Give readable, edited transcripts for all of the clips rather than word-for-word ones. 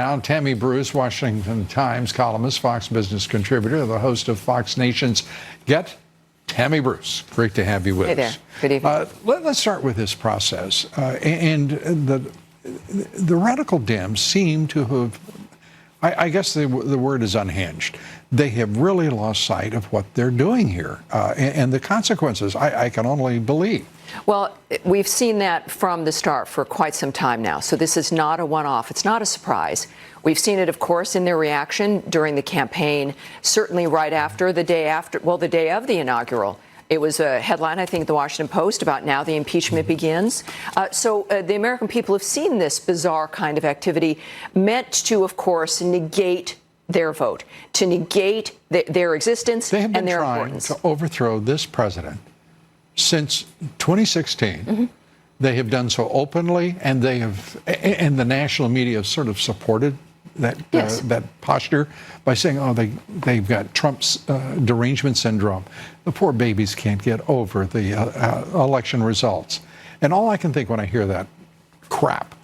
Now, Tammy Bruce, Washington Times columnist, Fox Business contributor, the host of Fox Nation's Get Tammy Bruce. Great to have you with us. Good evening. Let's start with this process. And the radical Dems seem to have, I guess the word is unhinged. They have really lost sight of what they're doing here and the consequences, I can only believe. Well, we've seen that from the start for quite some time now. So this is not a one-off. It's not a surprise. We've seen it, of course, in their reaction during the campaign, certainly right after, the day of the inaugural. It was a headline, I think, the Washington Post about now the impeachment begins. So the American people have seen this bizarre kind of activity meant to, of course, negate their vote, to negate their existence and their importance. They have been trying to overthrow this president since 2016. Mm-hmm. They have done so openly, and and the national media have sort of supported that that posture by saying, oh, they've got Trump's derangement syndrome. The poor babies can't get over the election results. And all I can think when I hear that crap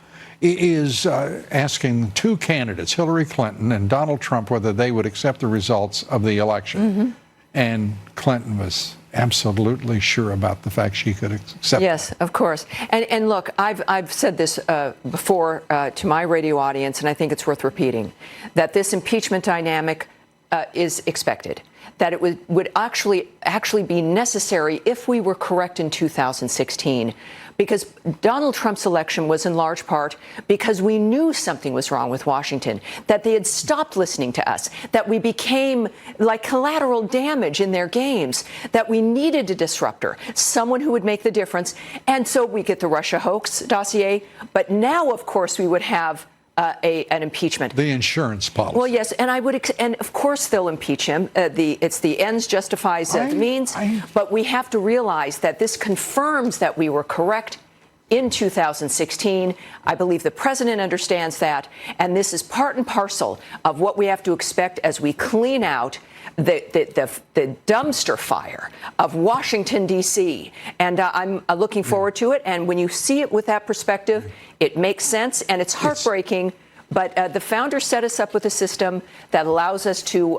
is asking two candidates, Hillary Clinton and Donald Trump, whether they would accept the results of the election. Mm-hmm. And Clinton was absolutely sure about the fact she could accept. Yes, of course. And look, I've said this before to my radio audience, and I think it's worth repeating, that this impeachment dynamic is expected, that it would actually be necessary if we were correct in 2016, because Donald Trump's election was in large part because we knew something was wrong with Washington, that they had stopped listening to us, that we became like collateral damage in their games, that we needed a disruptor, someone who would make the difference. And so we get the Russia hoax dossier. But now, of course, we would have an impeachment. The insurance policy. Well, yes, and and of course they'll impeach him. It's the ends justifies the means. But we have to realize that this confirms that we were correct in 2016. I believe the president understands that, and this is part and parcel of what we have to expect as we clean out the dumpster fire of Washington, D.C. And I'm looking forward to it. And when you see it with that perspective, it makes sense, and it's heartbreaking. But the founders set us up with a system that allows us to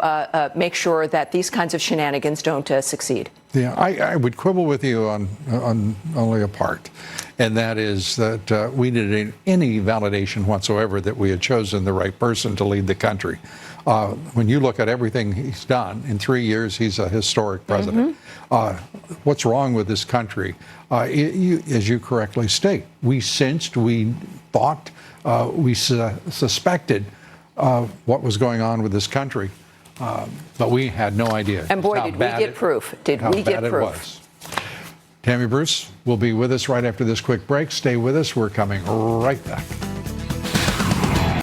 make sure that these kinds of shenanigans don't succeed. Yeah, I would quibble with you on only a part, and that is that we didn't any validation whatsoever that we had chosen the right person to lead the country. When you look at everything he's done, in 3 years, he's a historic president. Mm-hmm. What's wrong with this country? As you correctly state, we sensed, we thought, we suspected what was going on with this country, but we had no idea. And boy, did we get proof. Did we get proof? Tammy Bruce will be with us right after this quick break. Stay with us. We're coming right back.